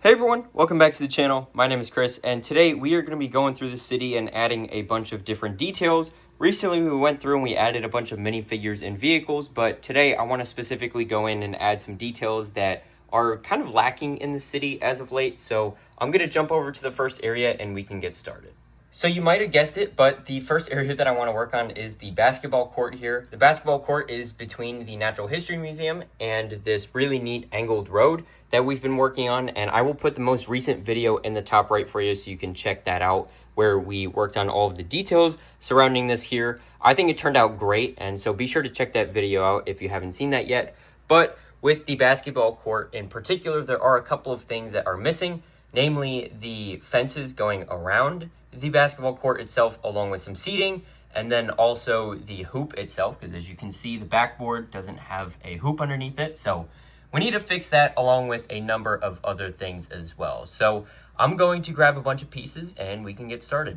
Hey everyone, welcome back to the channel. My name is Chris, and today we are going to be going through the city and adding a bunch of different details. Recently we went through and we added a bunch of minifigures and vehicles, but today I want to specifically go in and add some details that are kind of lacking in the city as of late. So I'm going to jump over to the first area and we can get started. So you might have guessed it, but the first area that I want to work on is the basketball court here. The basketball court is between the Natural History Museum and this really neat angled road that we've been working on, and I will put the most recent video in the top right for you so you can check that out, where we worked on all of the details surrounding this here. I think it turned out great, and so be sure to check that video out if you haven't seen that yet. But with the basketball court in particular, there are a couple of things that are missing, namely the fences going around the basketball court itself, along with some seating, and then also the hoop itself, because as you can see, the backboard doesn't have a hoop underneath it. So we need to fix that, along with a number of other things as well. So I'm going to grab a bunch of pieces and we can get started.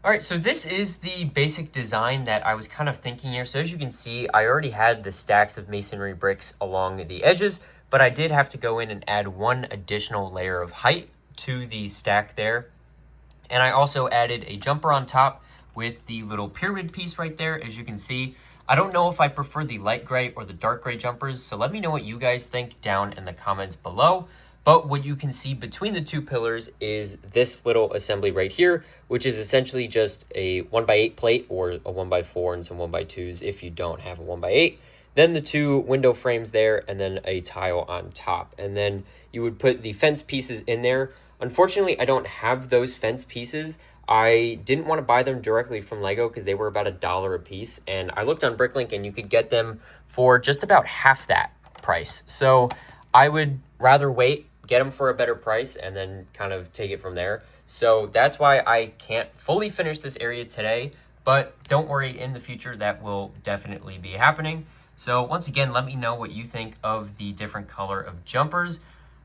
All right, so this is the basic design that I was kind of thinking here. So as you can see, I already had the stacks of masonry bricks along the edges, but I did have to go in and add one additional layer of height to the stack there. And I also added a jumper on top with the little pyramid piece right there. As you can see, I don't know if I prefer the light gray or the dark gray jumpers, so let me know what you guys think down in the comments below. But what you can see between the two pillars is this little assembly right here, which is essentially just a 1x8 plate or a 1x4 and some 1x2s if you don't have a 1x8. Then the two window frames there, and then a tile on top. And then you would put the fence pieces in there. Unfortunately, I don't have those fence pieces. I didn't want to buy them directly from Lego because they were about $1 a piece. And I looked on Bricklink and you could get them for just about half that price. So I would rather wait, get them for a better price, and then kind of take it from there. So that's why I can't fully finish this area today. But don't worry, in the future that will definitely be happening. So once again, let me know what you think of the different color of jumpers.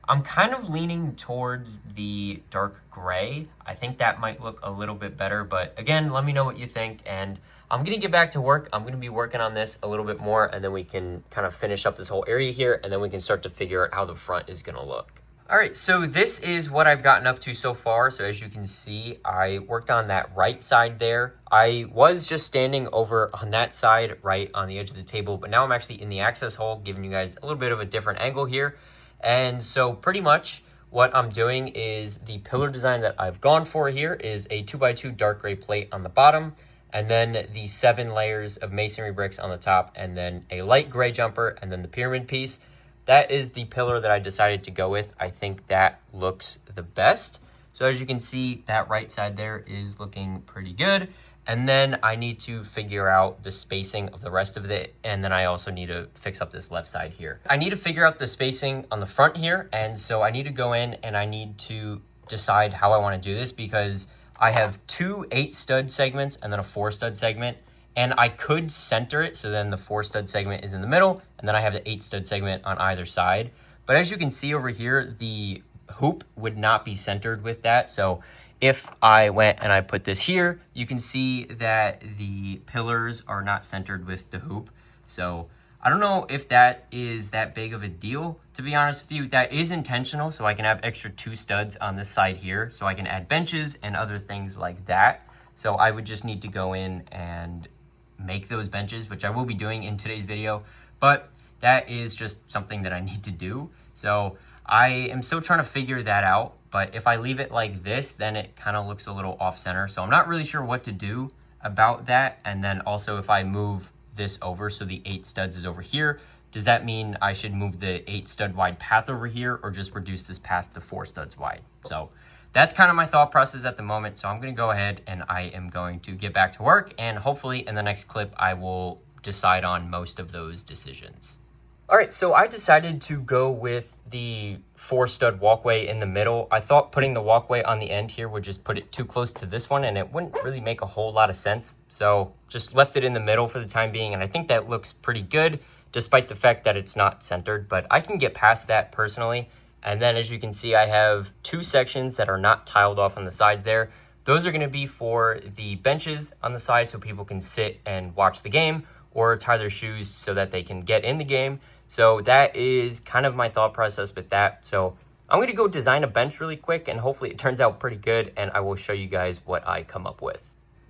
I'm kind of leaning towards the dark gray. I think that might look a little bit better, but again, let me know what you think, and I'm gonna get back to work. I'm gonna be working on this a little bit more, and then we can kind of finish up this whole area here, and then we can start to figure out how the front is gonna look. All right, so this is what I've gotten up to so far. So as you can see, I worked on that right side there. I was just standing over on that side, right on the edge of the table, but now I'm actually in the access hole, giving you guys a little bit of a different angle here. And so pretty much what I'm doing is the pillar design that I've gone for here is a 2x2 dark gray plate on the bottom, and then the 7 layers of masonry bricks on the top, and then a light gray jumper, and then the pyramid piece. That is the pillar that I decided to go with. I think that looks the best. So as you can see, that right side there is looking pretty good. And then I need to figure out the spacing of the rest of it. And then I also need to fix up this left side here. I need to figure out the spacing on the front here. And so I need to go in and I need to decide how I want to do this, because I have 2 8-stud segments and then a 4-stud segment. And I could center it, so then the 4-stud segment is in the middle, and then I have the 8-stud segment on either side. But as you can see over here, the hoop would not be centered with that. So if I went and I put this here, you can see that the pillars are not centered with the hoop. So I don't know if that is that big of a deal, to be honest with you. That is intentional, so I can have extra 2 studs on this side here, so I can add benches and other things like that. So I would just need to go in and make those benches, which I will be doing in today's video, but that is just something that I need to do. So I am still trying to figure that out, but if I leave it like this, then it kind of looks a little off center. So I'm not really sure what to do about that. And then also if I move this over, so the 8 studs is over here, does that mean I should move the 8 stud wide path over here, or just reduce this path to 4 studs wide? So that's kind of my thought process at the moment. So I'm going to go ahead and I am going to get back to work, and hopefully in the next clip, I will decide on most of those decisions. All right, so I decided to go with the 4-stud walkway in the middle. I thought putting the walkway on the end here would just put it too close to this one, and it wouldn't really make a whole lot of sense. So just left it in the middle for the time being, and I think that looks pretty good, despite the fact that it's not centered, but I can get past that personally. And then as you can see, I have 2 sections that are not tiled off on the sides there. Those are gonna be for the benches on the side so people can sit and watch the game, or tie their shoes so that they can get in the game. So that is kind of my thought process with that. So I'm going to go design a bench really quick, and hopefully it turns out pretty good, and I will show you guys what I come up with.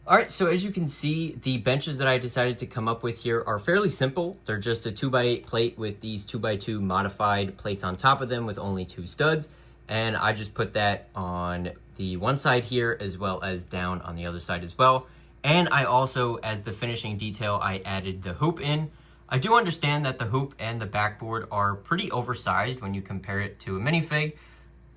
All right, so as you can see, the benches that I decided to come up with here are fairly simple. They're just a 2x8 plate with these 2x2 modified plates on top of them with only 2 studs. And I just put that on the one side here as well as down on the other side as well. And I also, as the finishing detail, I added the hoop in. I do understand that the hoop and the backboard are pretty oversized when you compare it to a minifig,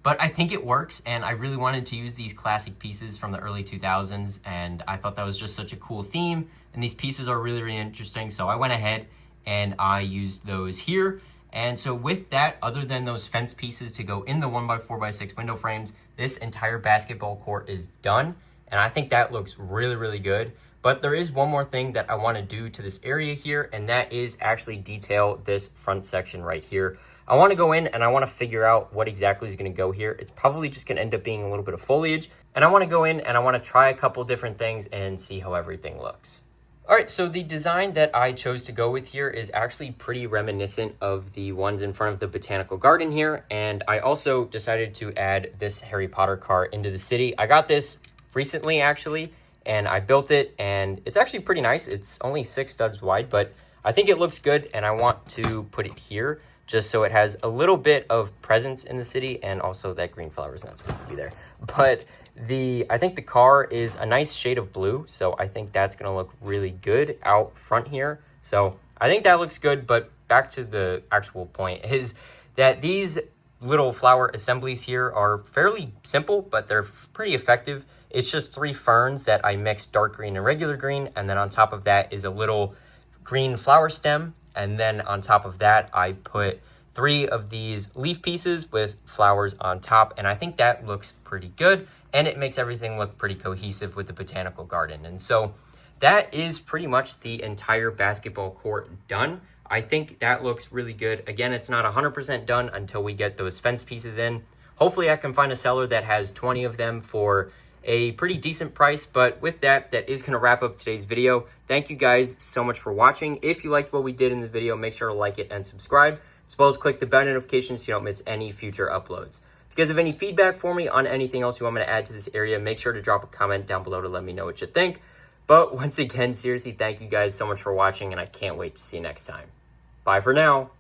but I think it works, and I really wanted to use these classic pieces from the early 2000s, and I thought that was just such a cool theme, and these pieces are really, really interesting, so I went ahead and I used those here. And so with that, other than those fence pieces to go in the 1x4x6 window frames, this entire basketball court is done, and I think that looks really, really good. But there is one more thing that I want to do to this area here, and that is actually detail this front section right here. I want to go in and I want to figure out what exactly is going to go here. It's probably just going to end up being a little bit of foliage. And I want to go in and I want to try a couple different things and see how everything looks. All right, so the design that I chose to go with here is actually pretty reminiscent of the ones in front of the botanical garden here. And I also decided to add this Harry Potter car into the city. I got this recently actually, and I built it, and it's actually pretty nice. It's only 6 studs wide, but I think it looks good, and I want to put it here just so it has a little bit of presence in the city, and also that green flower is not supposed to be there. But I think the car is a nice shade of blue, so I think that's going to look really good out front here. So I think that looks good, but back to the actual point is that these little flower assemblies here are fairly simple, but they're pretty effective. It's just 3 ferns that I mixed dark green and regular green, and then on top of that is a little green flower stem. And then on top of that, I put 3 of these leaf pieces with flowers on top. And I think that looks pretty good. And it makes everything look pretty cohesive with the botanical garden. And so that is pretty much the entire basketball court done. I think that looks really good. Again, it's not 100% done until we get those fence pieces in. Hopefully I can find a seller that has 20 of them for a pretty decent price. But with that, that is going to wrap up today's video. Thank you guys so much for watching. If you liked what we did in this video, make sure to like it and subscribe, as well as click the bell notification so you don't miss any future uploads. If you guys have any feedback for me on anything else you want me to add to this area, make sure to drop a comment down below to let me know what you think. But once again, seriously, thank you guys so much for watching, and I can't wait to see you next time. Bye for now.